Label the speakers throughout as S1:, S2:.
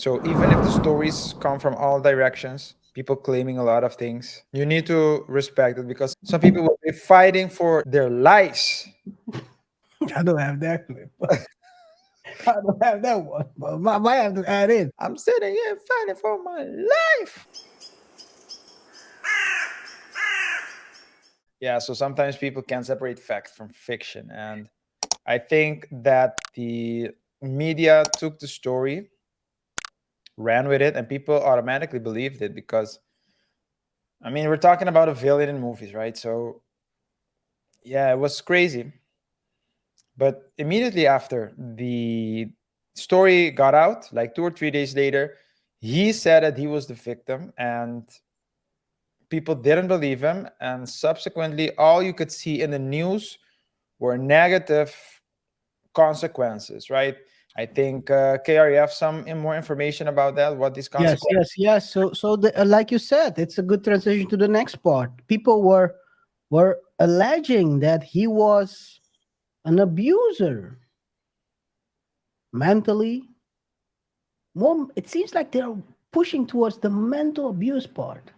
S1: So even if the stories come from all directions, people claiming a lot of things, you need to respect it because some people will be fighting for their lives.
S2: I don't have that clip. I don't have that one, but I might have to add in.
S1: I'm sitting here fighting for my life. Yeah, so sometimes people can separate fact from fiction. And I think that the media took the story, ran with it, and people automatically believed it because, I mean, we're talking about a villain in movies, right? So, yeah, it was crazy. But immediately after the story got out, like 2 or 3 days later, he said that he was the victim and people didn't believe him. And subsequently, all you could see in the news were negative consequences, right? I think KR, you have some more information about that. What these
S2: Yes,
S1: consequences?
S2: yes, yes. Like you said, it's a good transition to the next part. People were alleging that he was an abuser mentally. More, it seems like they're pushing towards the mental abuse part.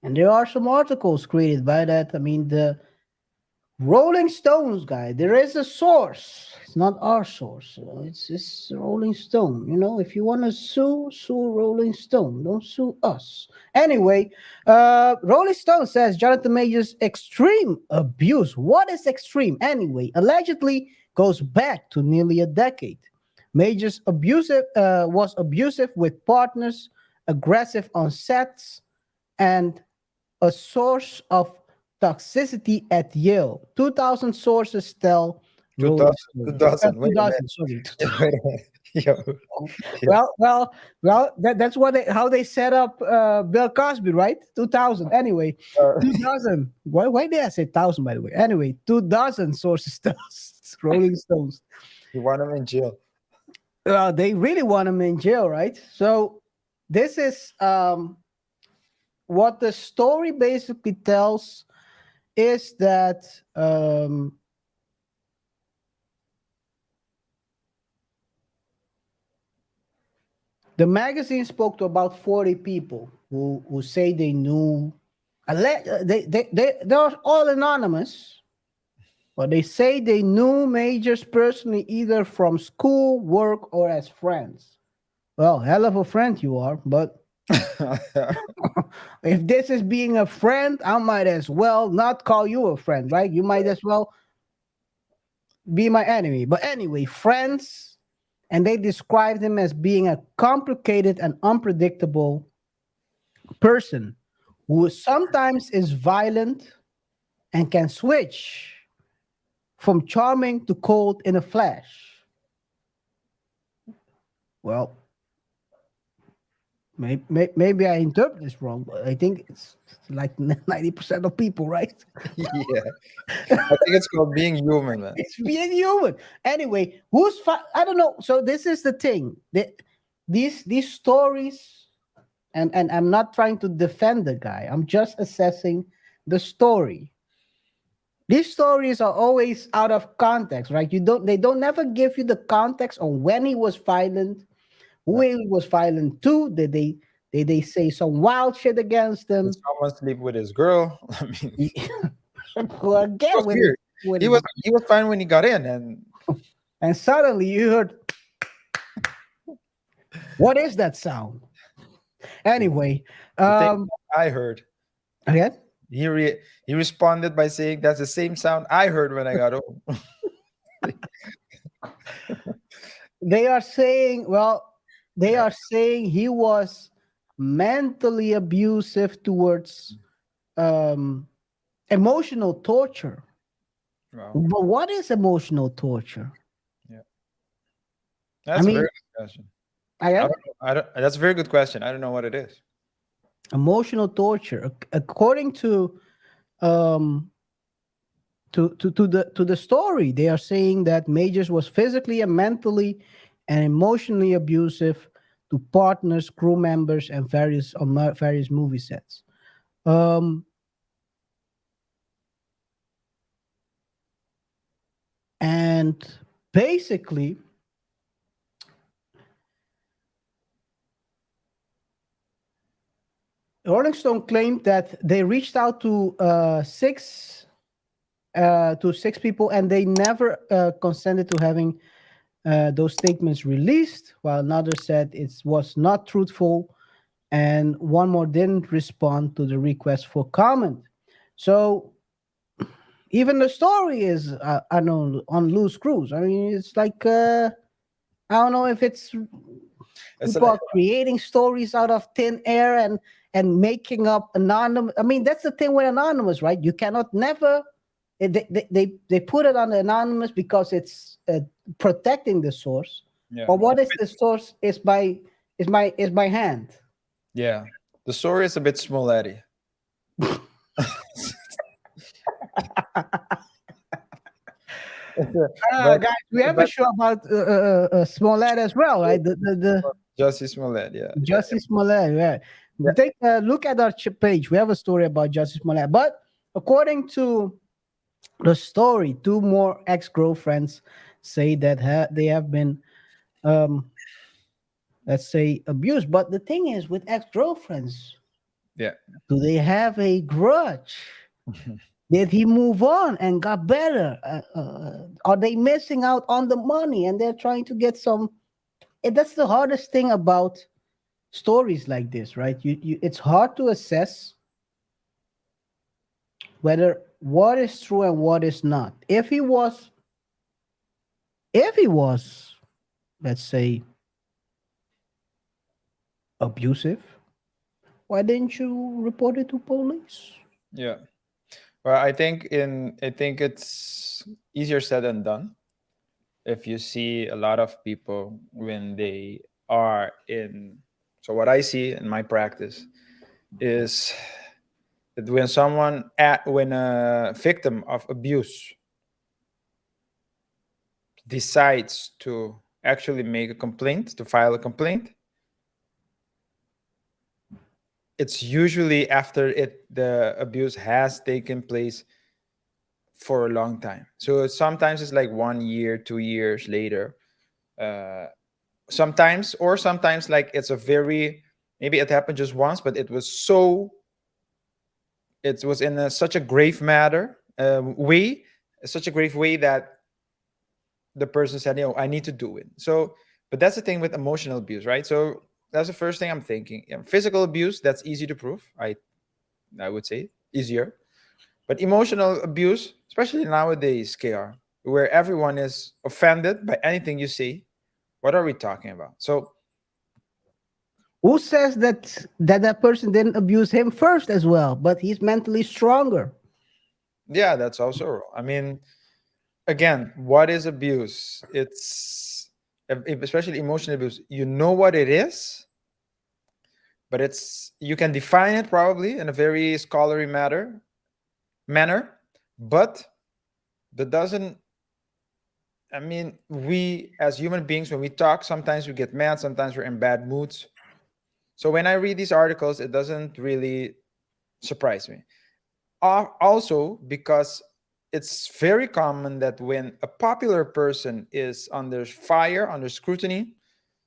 S2: And there are some articles created by that. I mean, the Rolling Stones guy. There is a source. It's not our source. It's Rolling Stone. You know, if you want to sue Rolling Stone. Don't sue us. Anyway, Rolling Stone says Jonathan Majors extreme abuse. What is extreme? Anyway, allegedly goes back to nearly a decade. Majors was abusive with partners, aggressive on sets, and a source of toxicity at Yale. 2,000 sources tell Rolling
S1: 2000,
S2: Stone.
S1: 2000. Wait a
S2: 2000, sorry.
S1: minute. Wait a minute. Yo, yo.
S2: That's what how they set up Bill Cosby, right? 2000. Anyway,
S1: Uh,
S2: 2000. Why did I say 1,000, by the way? Anyway, 2,000 sources tell Rolling Stones.
S1: you want him in jail.
S2: They really want him in jail, right? So this is what the story basically tells is that the magazine spoke to about 40 people who say they knew. They're all anonymous, but they say they knew Majors personally either from school, work, or as friends. Well, hell of a friend you are, but if this is being a friend, I might as well not call you a friend, right? You might as well be my enemy. But anyway, friends, and they described him as being a complicated and unpredictable person who sometimes is violent and can switch from charming to cold in a flash. Well, maybe I interpret this wrong, but I think it's like 90% of people, right?
S1: Yeah. I think it's called being human, man.
S2: It's being human. Anyway, I don't know. So this is the thing. These stories, and I'm not trying to defend the guy. I'm just assessing the story. These stories are always out of context, right? They don't never give you the context on when he was violent, who
S1: No.
S2: he was violent to. Did they say some wild shit against
S1: Did
S2: them?
S1: someone sleep with his girl? I mean, it
S2: Well, again,
S1: was weird. He was he was fine when he got in, and
S2: and suddenly you heard, what is that sound? Anyway,
S1: the thing
S2: um,
S1: I heard,
S2: again,
S1: he responded by saying, "That's the same sound I heard when I got home."
S2: they are saying, well, they are saying he was mentally abusive towards um, emotional torture.
S1: Wow.
S2: But what is emotional torture?
S1: Yeah,
S2: I
S1: that's a very
S2: mean,
S1: good question. I
S2: again,
S1: don't know. I don't. That's a very good question. I don't know what it is.
S2: emotional torture, according um, to the story, they are saying that Majors was physically and mentally and emotionally abusive to partners, crew members, and various movie sets. Um, and basically, Rolling Stone claimed that they reached out to six people, and they never consented to having those statements released, while another said it was not truthful, and one more didn't respond to the request for comment. So even the story is, I know, on loose screws. I mean, it's like I don't know if it's
S1: It's
S2: people
S1: like,
S2: are creating stories out of thin air and making up anonymous. I mean, that's the thing with anonymous, right? You cannot never. They put it on the anonymous because it's protecting the source.
S1: yeah,
S2: But what is the source? Is my hand.
S1: yeah. The story is a bit Smollett. but
S2: Guys, we have a
S1: but
S2: show about Smollett as well, right? The
S1: Jussie Smollett, yeah, yeah,
S2: Justice Smollett, yeah.
S1: yeah.
S2: Take a look at our page. We have a story about Justice Smollett. But according to the story, two more ex-girlfriends say that they have been, um, let's say, abused. But the thing is, with ex-girlfriends,
S1: Yeah.
S2: do they have a grudge? Did he move on and got better? Are they missing out on the money and they're trying to get some? That's the hardest thing about stories like this, right? It's hard to assess whether what is true and what is not. If he was, let's say, abusive, why didn't you report it to police?
S1: Yeah. Well, I think it's easier said than done. If you see a lot of people when they are in, so what I see in my practice is that when a victim of abuse decides to actually make a complaint, to file a complaint, it's usually after the abuse has taken place for a long time. So sometimes it's like 1 year, 2 years later. Uh, sometimes like it's a very, maybe it happened just once, but it was in such a grave matter way, such a grave way that the person said, I need to do it. So, but that's the thing with emotional abuse, right? So that's the first thing I'm thinking. Physical abuse, that's easy to prove. I would say easier. But emotional abuse, especially nowadays, KR, where everyone is offended by anything you say, what are we talking about? So,
S2: Who says that person didn't abuse him first as well, but he's mentally stronger?
S1: yeah, that's also wrong. I mean, again, what is abuse? It's especially emotional abuse. You know what it is, but you can define it probably in a very scholarly manner, but that doesn't. I mean, we as human beings, when we talk, sometimes we get mad, sometimes we're in bad moods. So when I read these articles, it doesn't really surprise me. Also, because it's very common that when a popular person is under fire, under scrutiny,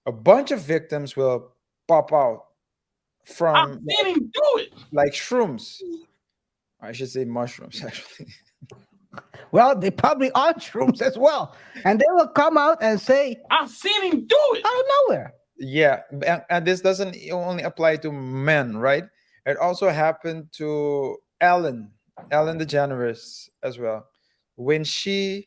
S1: a bunch of victims will pop out
S3: I've
S1: from
S3: seen him do it.
S1: like shrooms. I should say mushrooms, actually.
S2: Well, they probably are shrooms as well, and they will come out and say
S3: I've seen him do it.
S2: out of nowhere.
S1: Yeah, and this doesn't only apply to men, right? It also happened to Ellen DeGeneres as well. When she,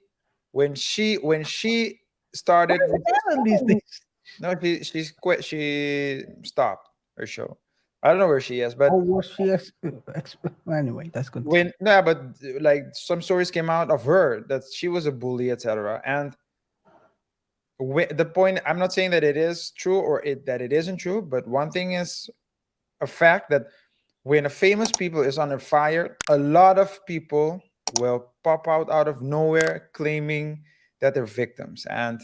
S1: when she started,
S2: Happening these days.
S1: no, she's quit. She stopped her show. I don't know where she is, but
S2: Or was she? Anyway, that's good.
S1: when no, but like some stories came out of her that she was a bully, etc. And the point, I'm not saying that it is true or that it isn't true, but one thing is a fact that when a famous people is under fire, a lot of people will pop out of nowhere claiming that they're victims. And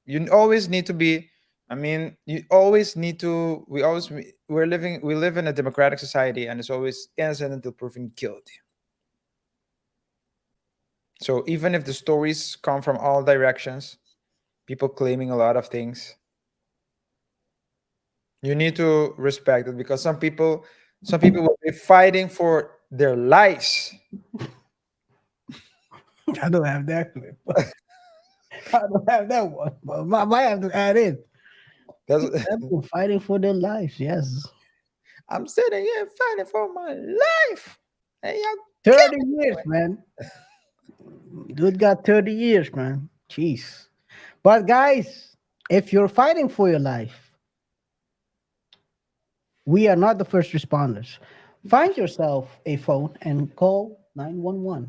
S1: you always need to be, I mean, you always need to, we live in a democratic society, and it's always innocent until proven guilty. So even if the stories come from all directions, people claiming a lot of things, you need to respect it, because some people Some people will be fighting for their lives.
S2: I don't have that clip. I don't have that one, but I might have to add in.
S1: That's,
S2: People fighting for their lives, yes.
S1: I'm sitting here fighting for my life. And y'all
S2: 30 years, man. Dude got 30 years, man. Jeez. But guys, if you're fighting for your life, we are not the first responders. Find yourself a phone and call 911.